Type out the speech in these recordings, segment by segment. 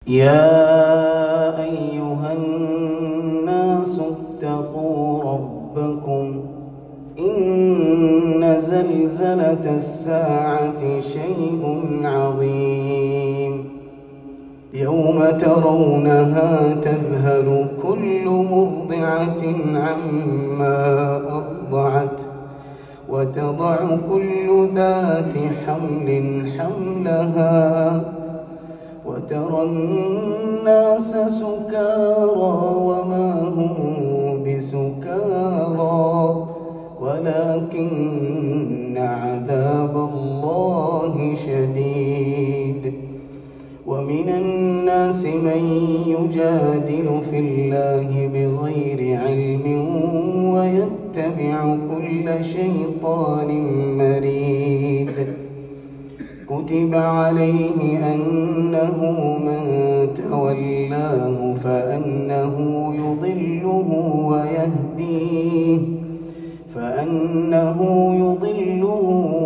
يا أيها الناس اتقوا ربكم إن زلزلة الساعة شيء عظيم يوم ترونها تذهل كل مرضعة عما أرضعت وتضع كل ذات حمل حملها وترى الناس سكارى وما هم بسكارى ولكن عذاب الله شديد. ومن الناس من يجادل في الله بغير علم ويتبع كل شيطان مريد. كتب عليه أنه من تولاه فأنه يضله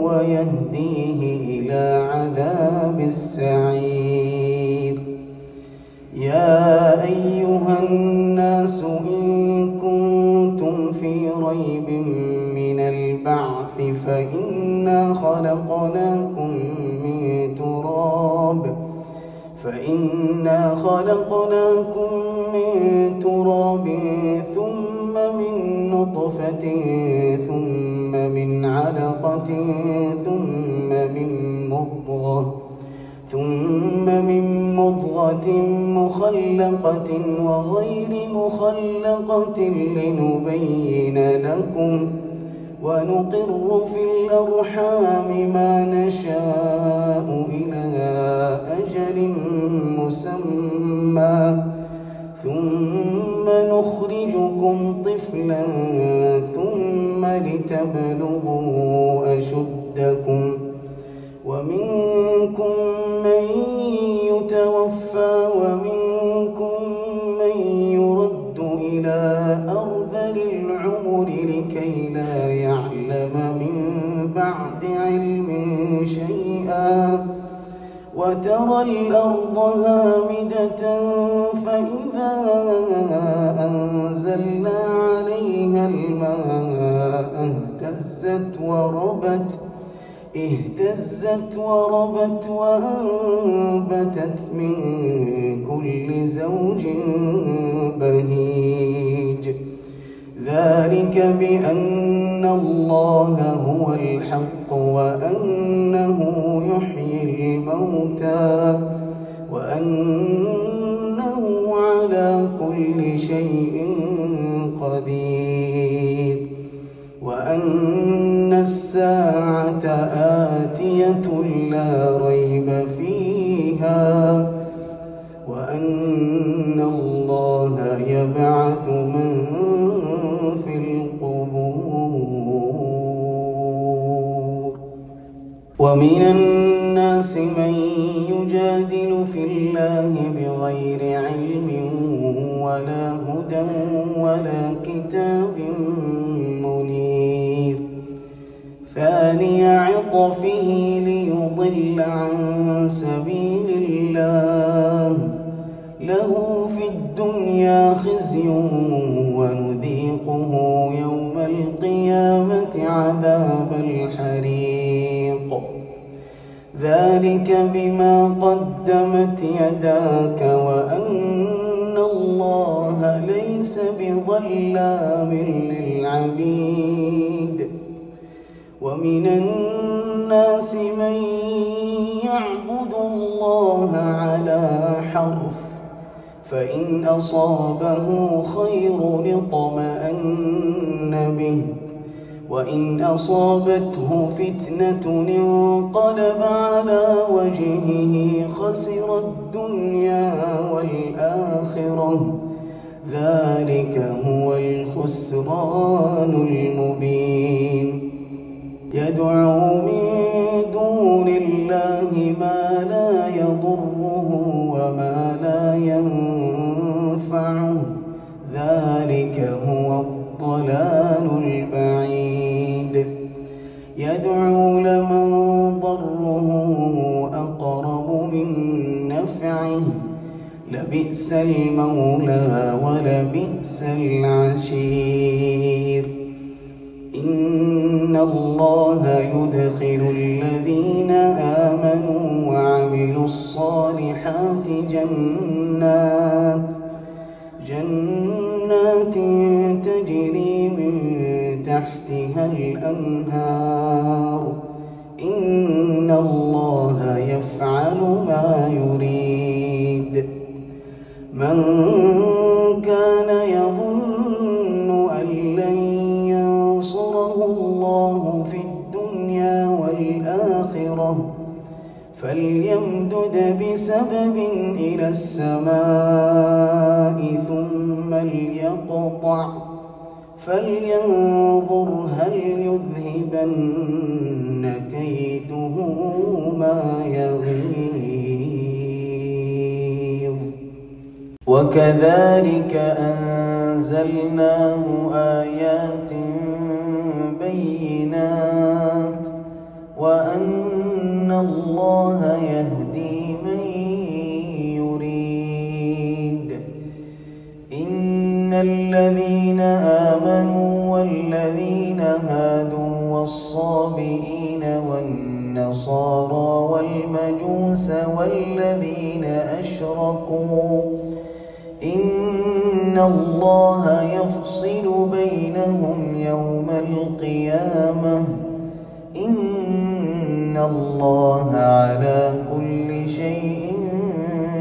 ويهديه إلى عذاب السعير. يا أيها الناس إن كنتم في ريب من البعث فإنا خلقناكم من تراب ثم من نطفة ثم من علقة ثم من مضغة مخلقة وغير مخلقة لنبين لكم ونقر في الأرحام ما نشاء إلى أجل مسمى ثم نخرجكم طفلا ثم لتبلغوا أشدكم ومنكم من يتوفى ومنكم من يرد إلى أرذل العمر لكي لا يعلم من بعد علم شيئا. وترى الأرض هامدة فإذا أنزلنا عليها الماء اهتزت وربت وأنبتت من كل زوج بهيج. ذلك بأن الله هو الحق وأنه يحيي الموتى وأنه على كل شيء قدير وأن الساعة آتية لا ريب فيها وأن الله يبعث من في القبور. ومن الناس من يجادل في الله بغير علم ولا هدى ولا كتاب منير. ثاني عطفه ليضل عن سبيل الله له في الدنيا خزي ونذيقه يوم القيامة عذاب الحريق. ذلك بما قدمت يداك وأن الله ليس بظلام للعبيد. ومن الناس من يعبد الله على حرف فإن أصابه خير اطمأن به وإن أصابته فتنة انقلب على وجهه خسر الدنيا والآخرة. ذلك هو الخسران المبين. يدعو من دون الله ما لا يضره وما لا ينفعه. ذلك هو الضلال البعيد. يدعو لمن ضره أقرب من نفعه لبئس المولى ولبئس العشير. إن الله يدخل الذين آمنوا وعملوا الصالحات جنات تجري من تحتها الأنهار. إن الله يفعل ما يريد. من كان يظن أن لن ينصره الله في الدنيا والآخرة فليمدد بسبب إلى السماء ثم ليقطع فلينظر هل يذهبن كيده ما يغيظ. وكذلك أنزلناه آيات بينات وأن الله يهدي من يريد. إن الذين آمنوا والذين هادوا والصابئين والنصارى والمجوس والذين أشركوا إن الله يفصل بينهم يوم القيامة. إن الله على كل شيء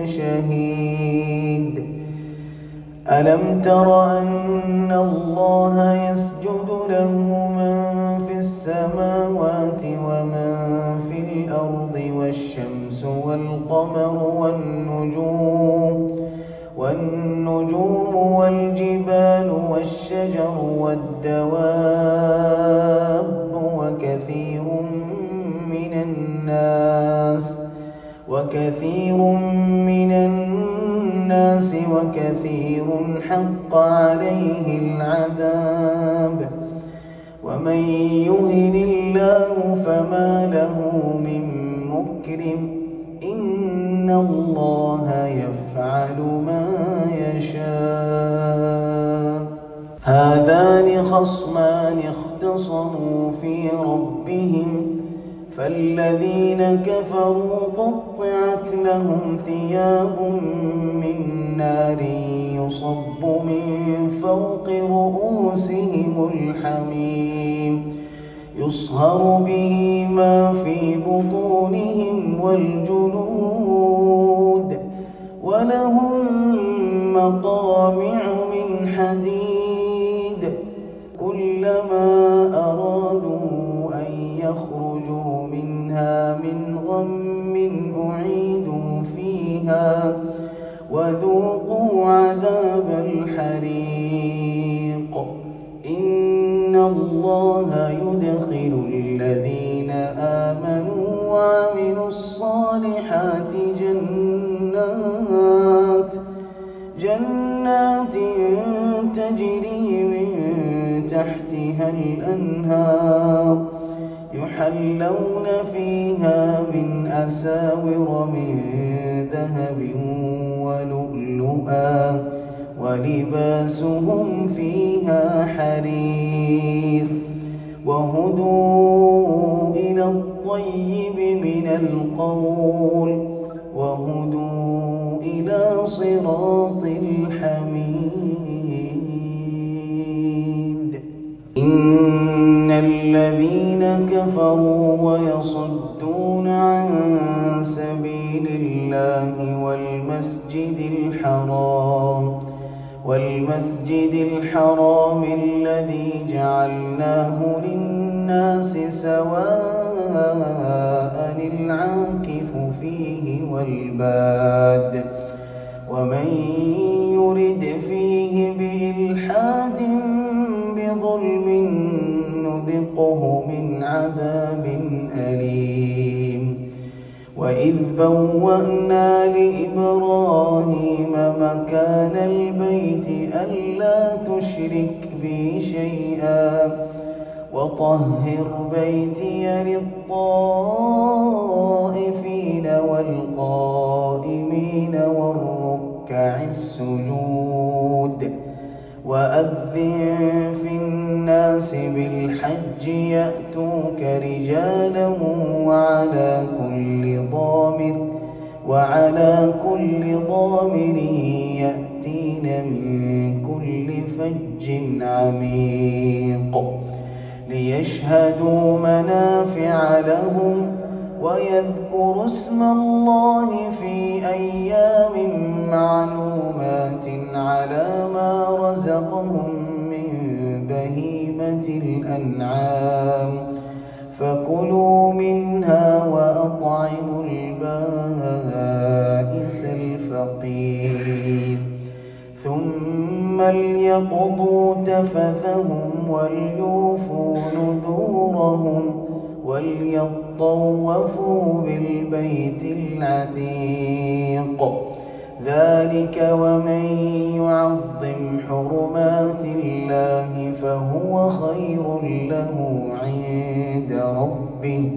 شهيد. ألم تر أن الله يسجد له من في السماوات ومن في الأرض والشمس والقمر والنجوم والجبال والشجر والدواب وكثير من الناس وكثير حق عليه العذاب. ومن يهن الله فما له من مكرم. إن الله يفعل ما يشاء. هذان خصمان اختصموا في ربهم فالذين كفروا قطعت لهم ثياب من نار يصب من فوق رؤوسهم الحميم يصهر به ما في بطونهم والجلود ولهم مقامع من حديد كلما أرادوا أن يخرجوا منها من غم أعيدوا فيها وذوقوا عذاب الحريق. إن الله يدخل الذين آمنوا وعملوا الصالحات جنات تجري من تحتها الأنهار يحلون فيها من أساور من ذهب ولؤلؤا ولباسهم فيها حرير وهدوا إلى الطيب من القول وهدوا إلى صراط الحميد. إن الذين كفروا ويصدون عن سبيل الله والمسجد الحرام الذي جعلناه للناس سواء العاكف فيه والباد ومن يرد فيه بإلحاد بظلم نذقه من عذاب أليم. وإذ بوأنا لإبراهيم مكان البيت ألا تشرك بي شيئا وطهر بيتي للطائفين والقائمين والركع ركع السجود وأذن في الناس بالحج يأتوك رجالا وعلى كل ضامر يأتين من كل فج عميق ليشهدوا منافع لهم ويذكروا اسم الله في أيام معلومات على ما رزقهم من بهيمة الأنعام فكلوا منها وأطعموا البائس الفقير ثم ليقضوا تفثهم وليوفوا نذورهم وليطوفوا بالبيت العتيق ذلك ومن يعظم حرمات الله فهو خير له عند ربه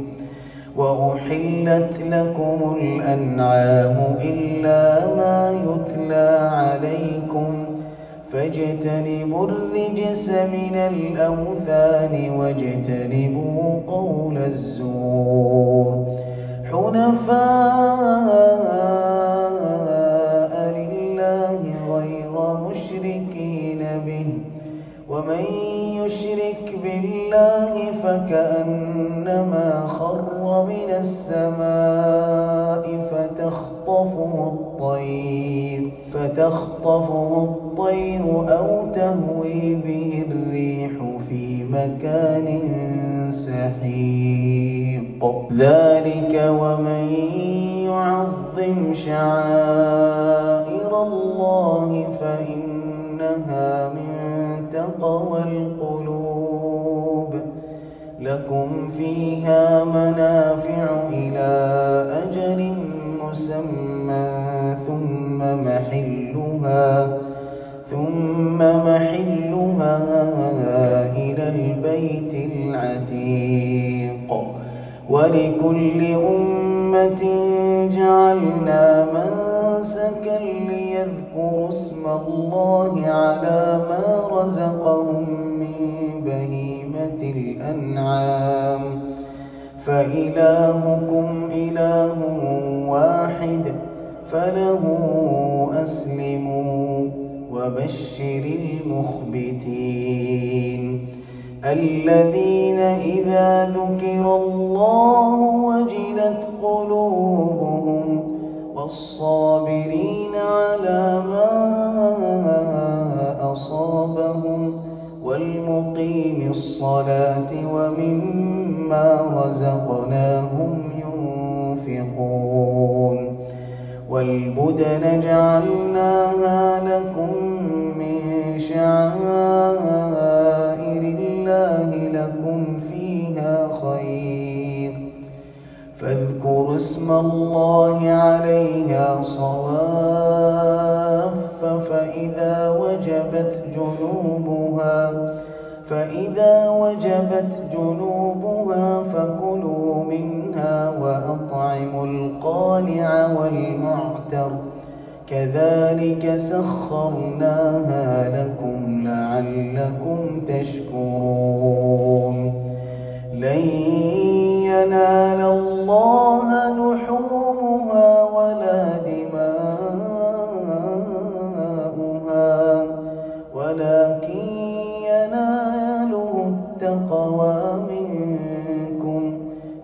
وأحلت لكم الأنعام إلا ما يتلى عليكم فاجتنبوا الرجس من الأوثان واجتنبوا قول الزور حنفاء لله غير مشركين به ومن يشرك بالله فكأنما خر من السماء فتخطفه الطير أو تهوي به الريح في مكان سحيق ذلك ومن يعظم شعائر الله فإنها من تقوى القلوب لكم فيها منافع إلى أجل مسمى ثم محلها إلى البيت العتيق ولكل أمة جعلنا منسكا ليذكروا اسم الله على ما رزقهم من بهيمة الأنعام فإلهكم إله واحد فله أسلموا وبشر المخبتين الذين إذا ذكر الله وجلت قلوبهم والصابرين على ما أصابهم والمقيم الصلاة ومما رزقناهم ينفقون والبدن جعلناها لكم من شعائر الله لكم فيها خير فاذكروا اسم الله عليها صواف فإذا وجبت جنوبها فكلوا منها وأطعموا القانع والمعتر كذلك سخرناها لكم لعلكم تشكرون لن ينال الله لحومها ولا دماؤها ولكن يناله التقوى منكم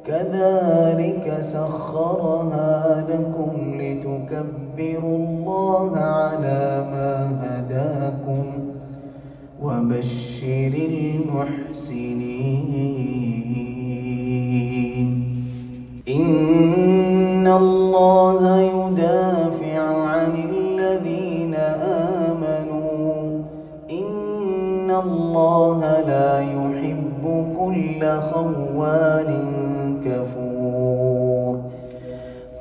كذلك سخرها لكم لتكبروا الله على ما هداكم وبشر المحسنين إن الله يدافع عن الذين آمنوا إن الله لا يحب كل خوان كفور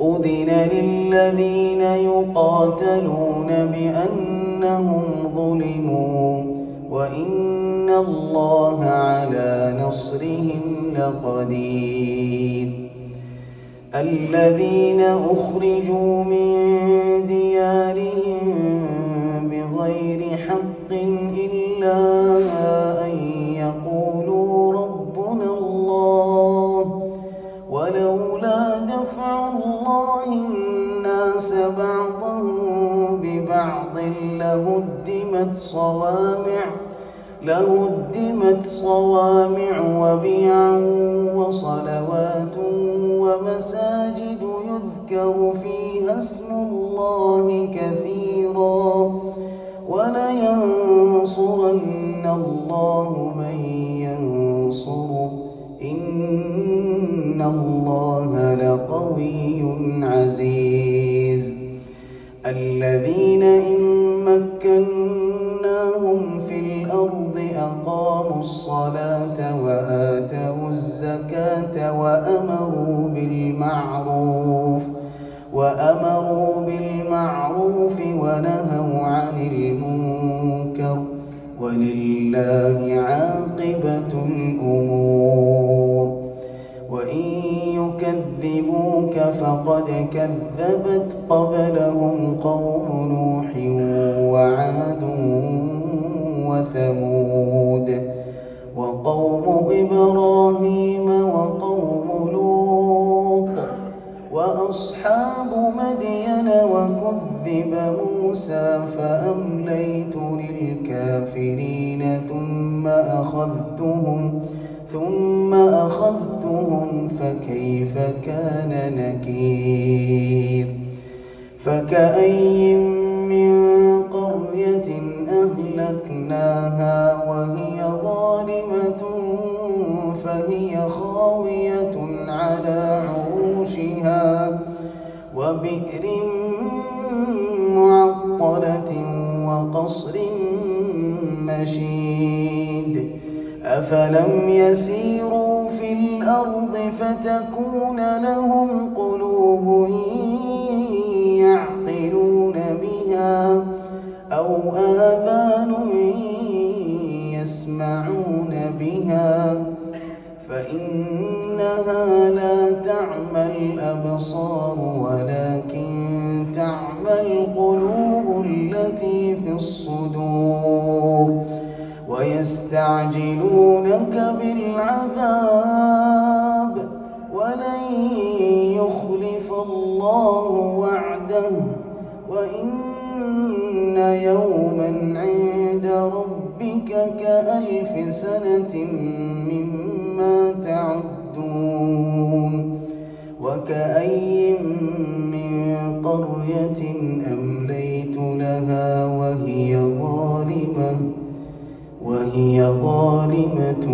أذن للذين يقاتلون بأنهم ظلموا وإن الله على نصرهم لقدير الذين أخرجوا من ديارهم بعضه ببعض لهدمت صوامع وبيع وصلوات ومساجد يذكر فيها اسم الله كثيرا ولينصرن الله من ينصره إن الله لقوي عزيز. الذين إن مكناهم في الأرض أقاموا الصلاة وآتوا الزكاة وأمروا بالمعروف ونهوا عن المنكر ولله عاقبة الأمور. وإن يكذبوك فقد كذبت قبلهم قوم نوح وعاد وثمود وقوم إبراهيم وقوم لوط وأصحاب مدين وكذب موسى فأمليت للكافرين ثم أخذتهم فكيف كان نكير. فكأي من قرية أهلكناها وهي ظالمة فهي خاوية على عروشها وبئر معطلة وقصر مشيد. أفلم يسيروا في الأرض فتكون لهم قلوب يعقلون بها أو آذان يسمعون بها فإنها لا تعمى الأبصار ولكن تعمى القلوب التي في الصدور. ويستعجلونك بالعذاب ولن يخلف الله وعده وإن يوما عند ربك كألف سنة مما تعدون. وكأي من قرية أمليت لها وهي ظالمة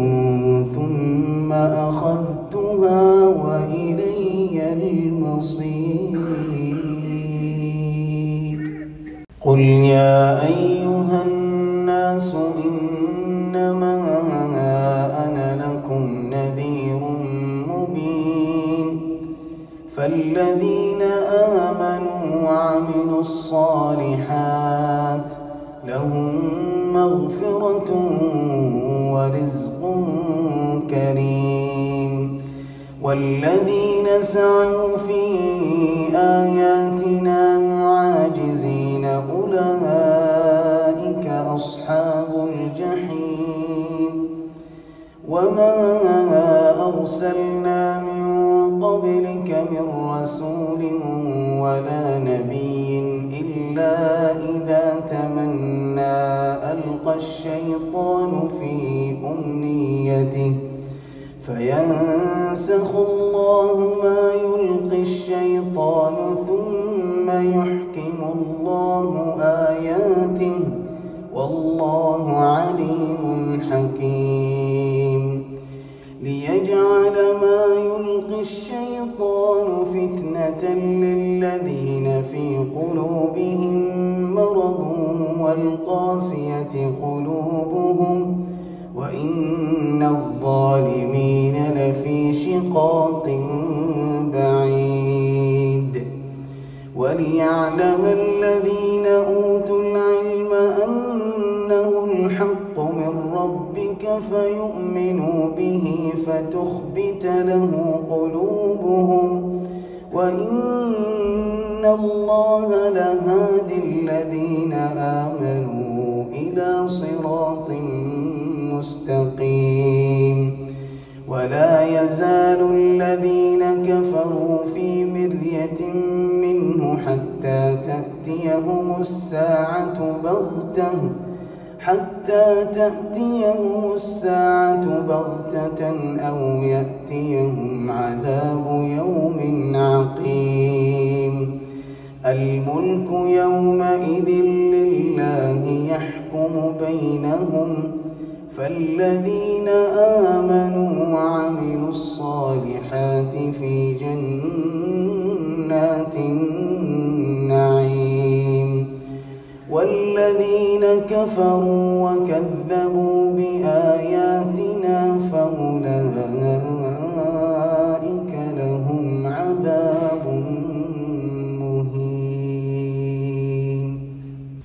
ثم أخذتها وإلي المصير. قل يا أيها الناس إنما أنا لكم نذير مبين. فالذين آمنوا وعملوا الصالحات لهم مغفرة ورزق كريم. والذين سعوا في آياتنا معاجزين أولئك أصحاب الجحيم. وما أرسلنا من قبلك من رسول ولا نبي إلا إذا تمنى ألقى الشيطان في أمنيته فينسخ الله ما يلقي الشيطان ثم يحكم الله آياته والله عليم حكيم. ليجعل ما يلقي الشيطان فتنة للذين في قلوبهم مرض والقاسية قلوبهم وإن الظالمين لفي شقاق بعيد. وليعلم الذين أوتوا العلم أنه الحق من ربك فيؤمنوا به فتخبت له قلوبهم وإن الله لهادي الذين آمنوا إلى صراط مستقيم. ولا يزال الذين كفروا في مرية منه حتى تأتيهم الساعة بغتة أو يأتيهم عذاب يوم عقيم. الملك يومئذ لله يحكم بينهم، فالذين آمنوا وعملوا الصالحات في جنات النعيم، والذين كفروا وكذبوا بآياتنا فأولئك لهم عذاب مهين.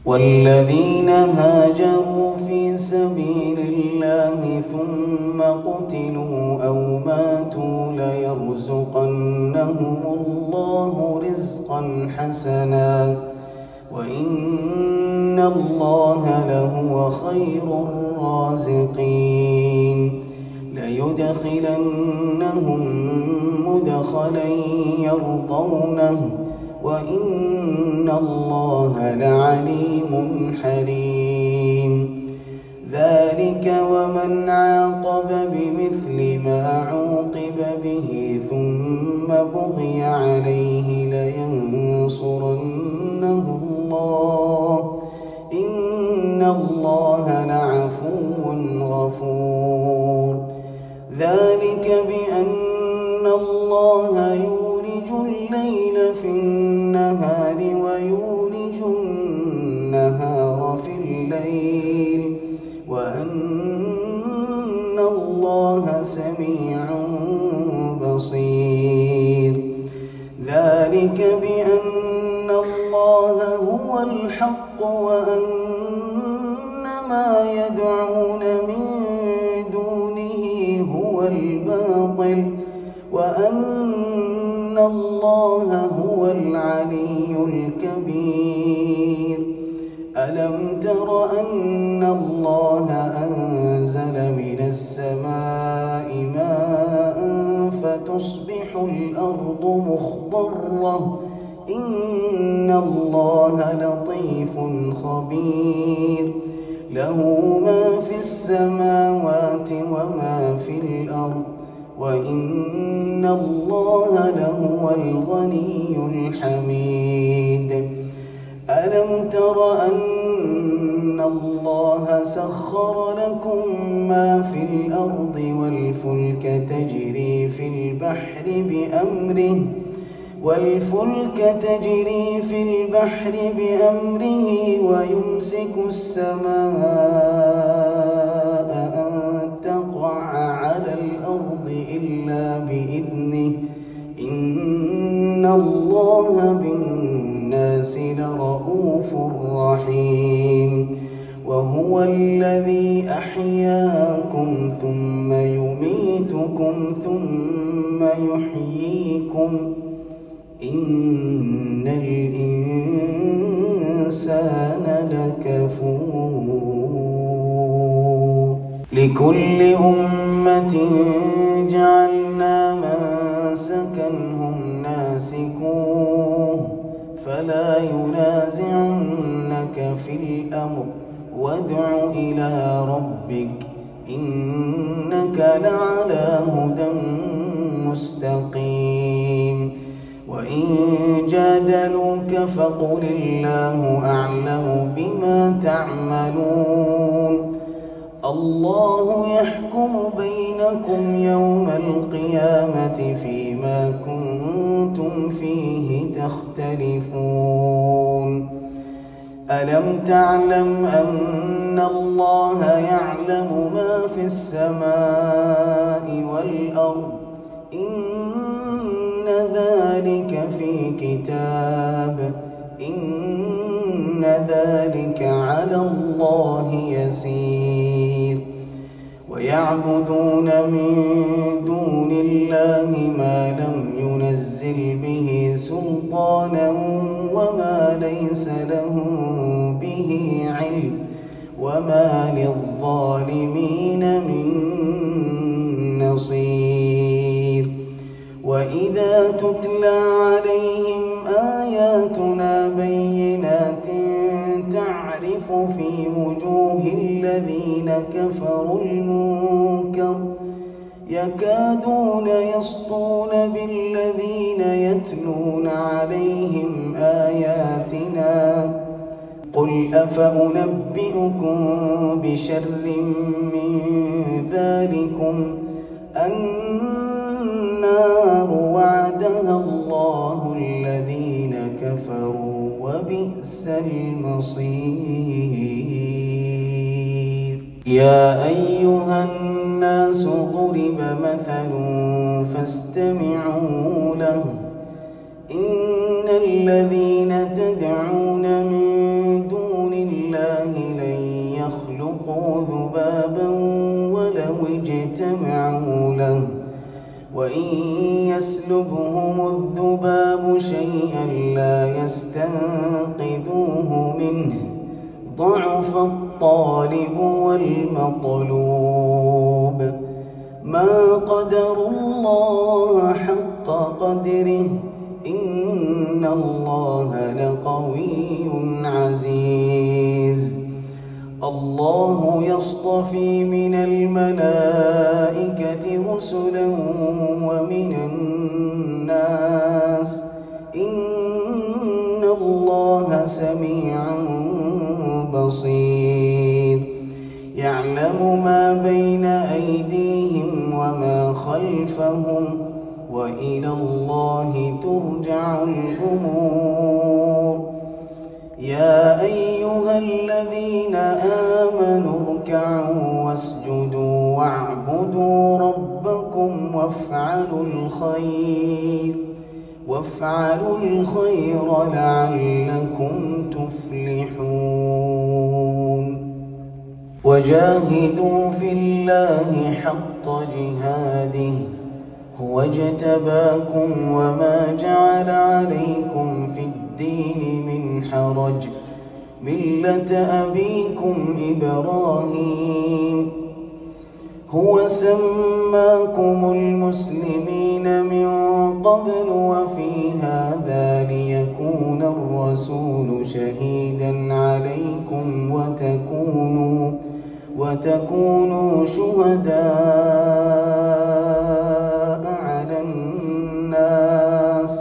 والذين هاجروا في سبيل الله ثم قتلوا أو ماتوا ليرزقنهم الله رزقا حسنا وإن الله لهو خير الرازقين. ليدخلنهم مدخلا يرضونه وإن الله لعليم حليم. ذلك ومن عاقب بمثل ما عوقب به ثم بغي عليه لينصرنه الله إن الله لعفو غفور. ذلك بأن الله يولج الليل في النهار ويولج النهار في الليل وأن الله سميع بصير. ذلك بأن الله هو الحق وأن ما يدعون من دونه هو الباطل وأن الله هو العلي الكبير. ألم تر أن الله أنزل من السماء ماء فتصبح الأرض مخضرة إن الله لطيف خبير. له ما في السماوات وما في الأرض وإن الله لهو الغني الحميد. ألم تر أن الله سخر لكم ما في الأرض والفلك تجري في البحر بأمره ويمسك السماء أن تقع على الأرض إلا بإذنه إن الله بالناس لرؤوف رحيم. وهو الذي أحياكم ثم يميتكم ثم يحييكم إن الإنسان لكفور. لكل أمة جعلنا منسكا هم ناسكوه فلا ينازعنك في الأمر وادع إلى ربك إنك لعلى هدى مستقيم. وإن جادلوك فقل الله أعلم بما تعملون. الله يحكم بينكم يوم القيامة فيما كنتم فيه تختلفون. ألم تعلم أن الله يعلم ما في السماء والأرض إن ذلك في كتاب إن ذلك على الله يسير. ويعبدون من دون الله ما لم ينزل به سلطانا وما ليس لهم به علم وما للظالمين من نصير. وإذا تتلى عليهم آياتنا بينات تعرف في وجوه الذين كفروا المنكر يكادون يسطون بالذين يتلون عليهم آياتنا قل أفأنبئكم بشر من ذلكم النار وعدها الله الذين كفروا وبئس المصير. يا أيها الناس ضرب مثل فاستمعوا له إن الذين تدعون من دون الله لن يخلقوا ذبابا ولو اجتمعوا له وإن يسلبهم الذباب شيئا لا يستنقذوه منه ضعف الطالب والمطلوب ما قدروا الله حق قدره إن الله لقوي عزيز. الله يصطفي من الملائكة رسلا ومن الناس إن الله سميع بصير. يعلم ما بين أيديهم وما خلفهم وإلى الله ترجع الأمور. يا أيها الذين آمنوا اركعوا واسجدوا واعبدوا ربكم وافعلوا الخير لعلكم تفلحون. وجاهدوا في الله حق جهاده هو اجتباكم وما جعل عليكم في الدين من حرج ملة أبيكم إبراهيم هو سماكم المسلمين من قبل وفي هذا ليكون الرسول شهيدا عليكم وتكونوا شهداء على الناس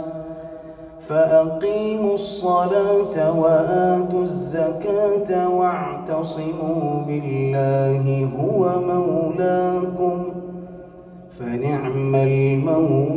فأقيموا الصلاة وآتوا الزكاة واعتصموا بالله هو مولاكم فنعم المولى